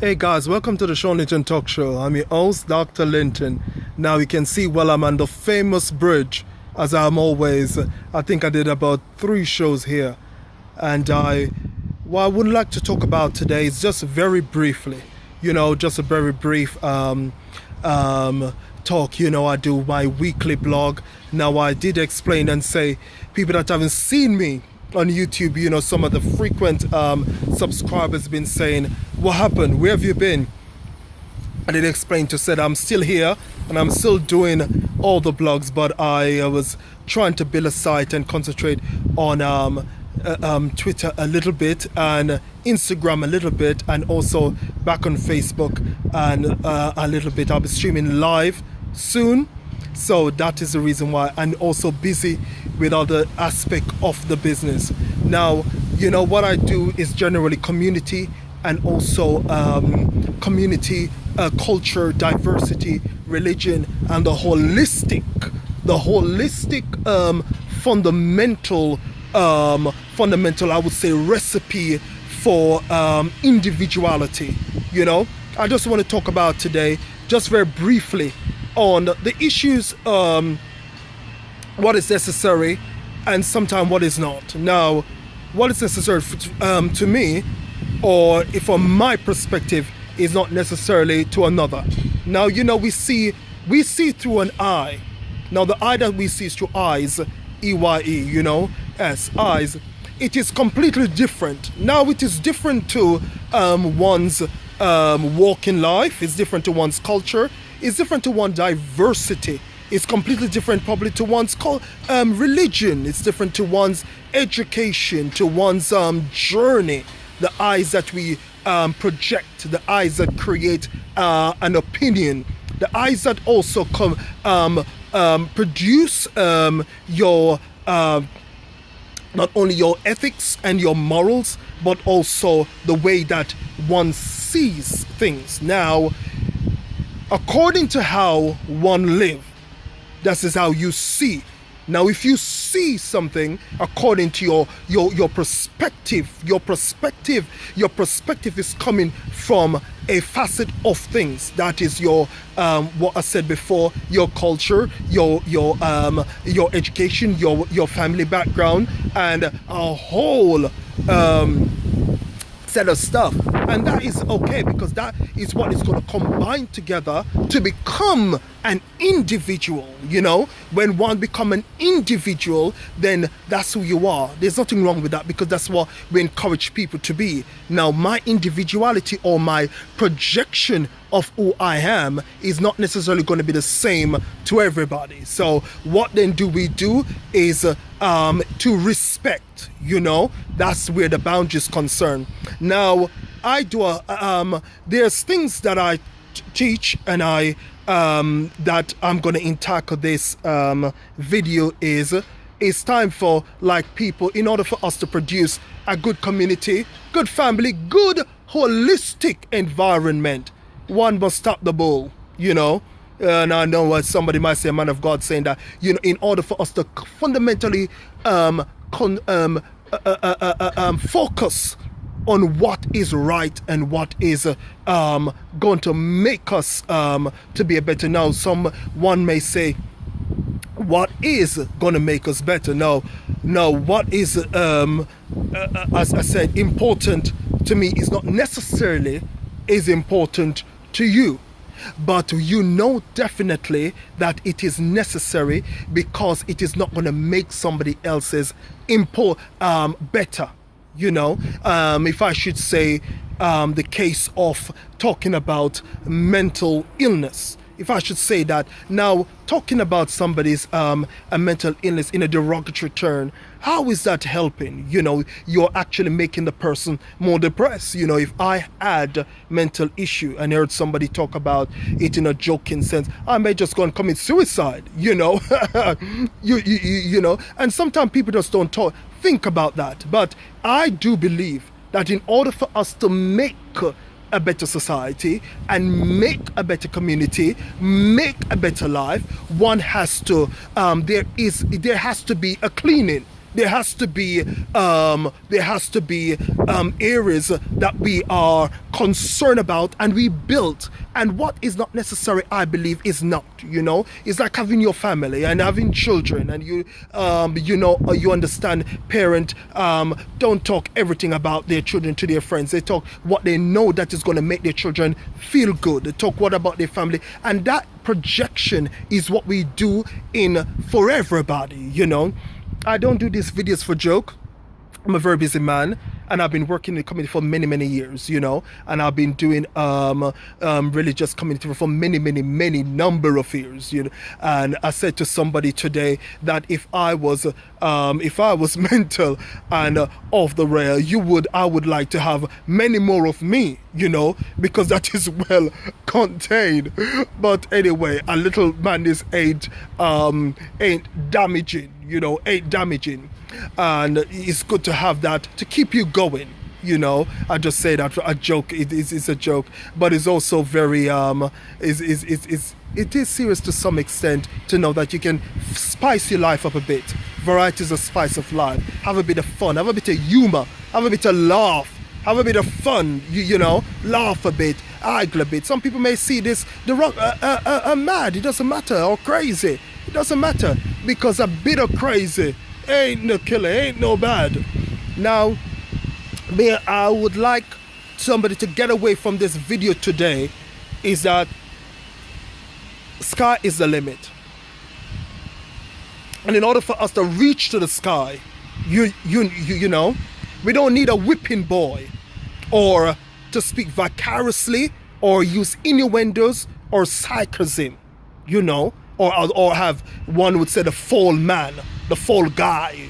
Hey guys, welcome to the Shawn Linton Talk Show. I'm your host, Dr. Linton. Now you can see, well, I'm on the famous bridge, as I'm always. I think I did about 3 shows here. And what I would like to talk about today is just very briefly, just a very brief talk. I do my weekly blog. Now I did explain and say, people that haven't seen me on YouTube, some of the frequent subscribers have been saying, what happened? Where have you been? I did explain to said I'm still here and I'm still doing all the blogs, but I was trying to build a site and concentrate on Twitter a little bit and Instagram a little bit, and also back on Facebook and a little bit. I'll be streaming live soon. So that is the reason why, and also busy with other aspect of the business. Now, what I do is generally community and also community, culture, diversity, religion, and the holistic fundamental, I would say, recipe for individuality. I just want to talk about today, just very briefly, on the issues, what is necessary and sometimes what is not. Now, what is necessary to me, or from my perspective, is not necessarily to another. Now, we see through an eye. Now, the eye that we see is through eyes, EYE, as eyes. It is completely different. Now, it is different to one's walk in life. It's different to one's culture. It's different to one's diversity. It's completely different probably to one's religion. It's different to one's education, to one's journey. The eyes that we project, the eyes that create an opinion, the eyes that also produce your not only your ethics and your morals, but also the way that one sees things. Now, according to how one lives, that is how you see. Now, if you see something according to your perspective is coming from a facet of things. That is your what I said before, your culture, your education, your family background, and a whole set of stuff. And that is okay, because that is what is going to combine together to become an individual. When one become an individual, then that's who you are. There's nothing wrong with that, because that's what we encourage people to be. Now, my individuality or my projection of who I am is not necessarily going to be the same to everybody. So what then do we do is to respect, that's where the boundary is concerned. Now, I do there's things that I teach, and I that I'm going to tackle this video is it's time for people, in order for us to produce a good community, good family, good holistic environment, one must stop the bull, and I know what somebody might say, a man of God, saying that, in order for us to fundamentally focus on what is right and what is going to make us to be a better. Now, one may say, what is going to make us better? No, what is, as I said, important to me is not necessarily is important to you. But definitely that it is necessary, because it is not going to make somebody else's better. If I should say the case of talking about mental illness, if I should say that, now talking about somebody's a mental illness in a derogatory term, how is that helping? You're actually making the person more depressed. If I had mental issue and heard somebody talk about it in a joking sense, I may just go and commit suicide. And sometimes people just don't think about that. But I do believe that in order for us to make a better society and make a better community, make a better life, one has to there has to be a cleaning. There has to be areas that we are concerned about and we built. And what is not necessary, I believe, is not. It's like having your family and having children, and you understand. Parent don't talk everything about their children to their friends. They talk what they know that is going to make their children feel good. They talk what about their family, and that projection is what we do for everybody. I don't do these videos for joke. I'm a very busy man, and I've been working in the community for many years, and I've been doing religious community for many number of years, And I said to somebody today that if I was mental and off the rail, I would like to have many more of me, because that is well contained. But anyway, a little madness ain't damaging, ain't damaging. And it's good to have that to keep you going. I just say that a joke. It is a joke, but it's also very it is serious to some extent to know that you can spice your life up a bit. Variety is a spice of life. Have a bit of fun. Have a bit of humor. Have a bit of laugh. Have a bit of fun. Laugh a bit. Argue a bit. Some people may see this mad. It doesn't matter, or crazy. It doesn't matter, because a bit of crazy ain't no killer, ain't no bad. Now, I would like somebody to get away from this video today is that sky is the limit. And in order for us to reach to the sky, we don't need a whipping boy or to speak vicariously or use innuendos or sarcasm, or have, one would say, the fall man, the fall guy.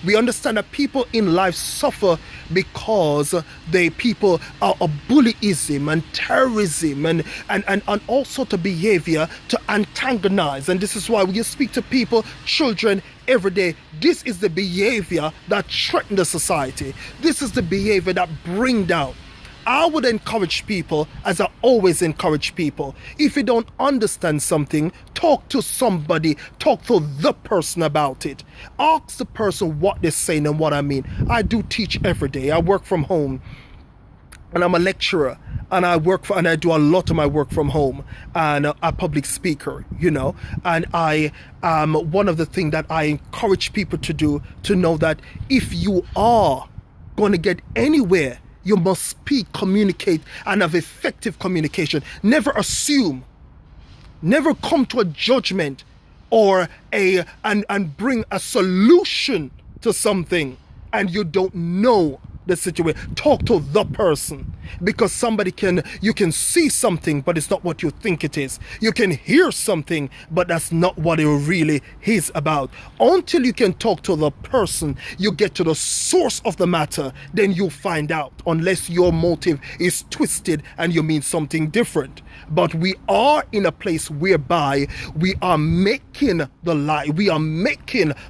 We understand that people in life suffer because people are a bullyism and terrorism and all sort of behavior to antagonize. And this is why when you speak to people, children, every day, this is the behavior that threatens the society. This is the behavior that bring down. I would encourage people, as I always encourage people, if you don't understand something, talk to somebody, talk to the person about it. Ask the person what they're saying and what I mean. I do teach every day. I work from home, and I'm a lecturer, and I do a lot of my work from home, and a public speaker, and one of the things that I encourage people to do, to know that if you are going to get anywhere, you must speak, communicate, and have effective communication. Never assume. Never come to a judgment or and bring a solution to something and you don't know the situation. Talk to the person, because you can see something, but it's not what you think it is. You can hear something, but that's not what it really is about. Until you can talk to the person, you get to the source of the matter, then you'll find out, unless your motive is twisted and you mean something different. But we are in a place whereby we are making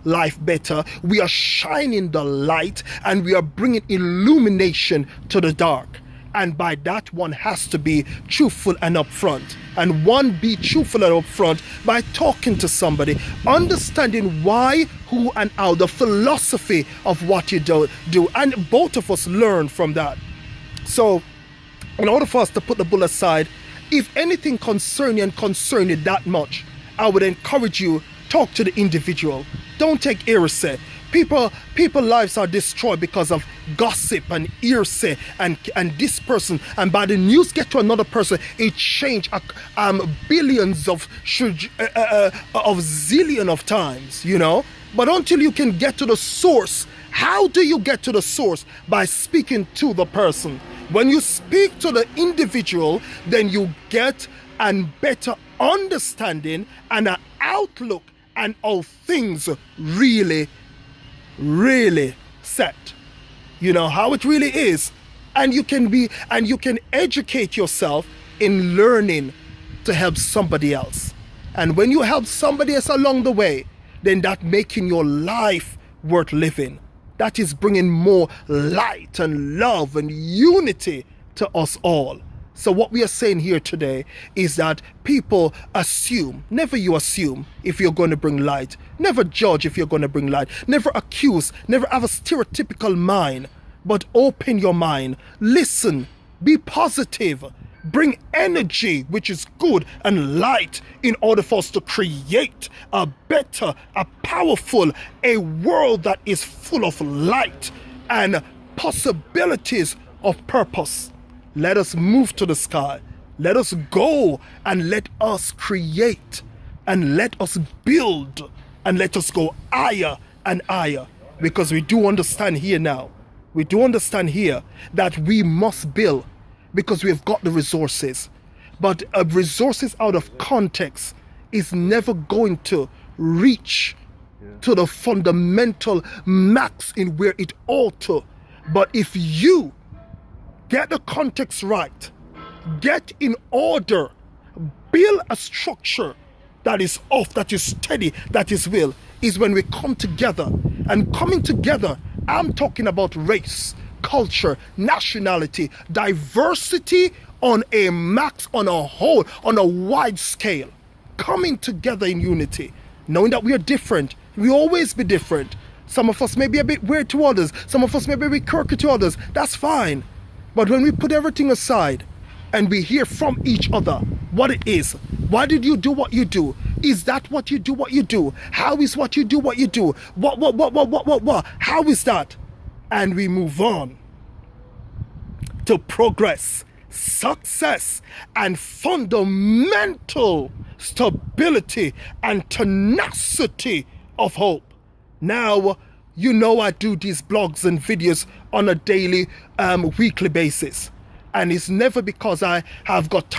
life better. We are shining the light, and we are bringing illumination to the dark. And by that, one has to be truthful and upfront. And one be truthful and upfront by talking to somebody, understanding why, who, and how, the philosophy of what you do. And both of us learn from that. So, in order for us to put the bull aside, if anything concern you that much, I would encourage you, talk to the individual. Don't take hearsay. People lives are destroyed because of gossip and hearsay and this person, and by the news get to another person, it change billions of zillion of times, But until you can get to the source, how do you get to the source? By speaking to the person. When you speak to the individual, then you get a better understanding and an outlook and how things really set. How it really is. And you can educate yourself in learning to help somebody else. And when you help somebody else along the way, then that making your life worth living. That is bringing more light and love and unity to us all. So what we are saying here today is that people assume. Never you assume if you're going to bring light. Never judge if you're going to bring light. Never accuse. Never have a stereotypical mind. But open your mind. Listen. Be positive. Bring energy, which is good, and light in order for us to create a better, a powerful, a world that is full of light and possibilities of purpose. Let us move to the sky. Let us go and let us create and let us build and let us go higher and higher, because we do understand here now. We do understand here that we must build because we've got the resources. But resources out of context is never going to reach to the fundamental max in where it ought to. But if you get the context right, get in order, build a structure that is off, that is steady, that is will, is when we come together. And coming together, I'm talking about race, culture, nationality, diversity on a max, on a whole, on a wide scale. Coming together in unity, knowing that we are different. We always be different. Some of us may be a bit weird to others. Some of us may be a bit quirky to others. That's fine. But when we put everything aside and we hear from each other what it is, why did you do what you do? Is that what you do what you do? How is what you do what you do? What? How is that? And we move on to progress, success, and fundamental stability and tenacity of hope. Now, you know I do these blogs and videos on a daily, weekly basis. And it's never because I have got